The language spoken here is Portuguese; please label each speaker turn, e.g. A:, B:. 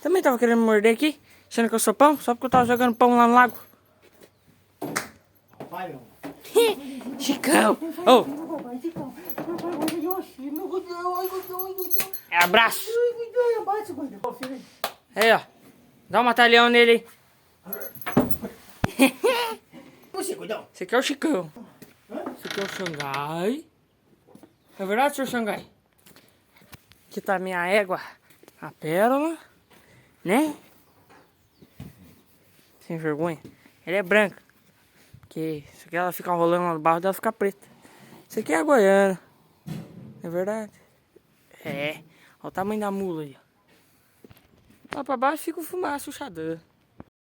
A: Também tava querendo me morder aqui, achando que eu sou pão, só porque eu tava jogando pão lá no lago.
B: Vai, meu.
A: Chicão! Ô! É abraço! Aí, ó. Dá um matalhão nele aí. Esse aqui é o Chicão. Esse aqui é o Xangai. É verdade, senhor Xangai? Aqui tá a minha égua, a Pérola, né? Sem vergonha. Ela é branca. Porque isso aqui ela fica rolando lá no barro dela fica preta. Isso aqui é a Goiana. É verdade? É. Olha o tamanho da mula aí. Lá pra baixo fica o fumaça, o xadã.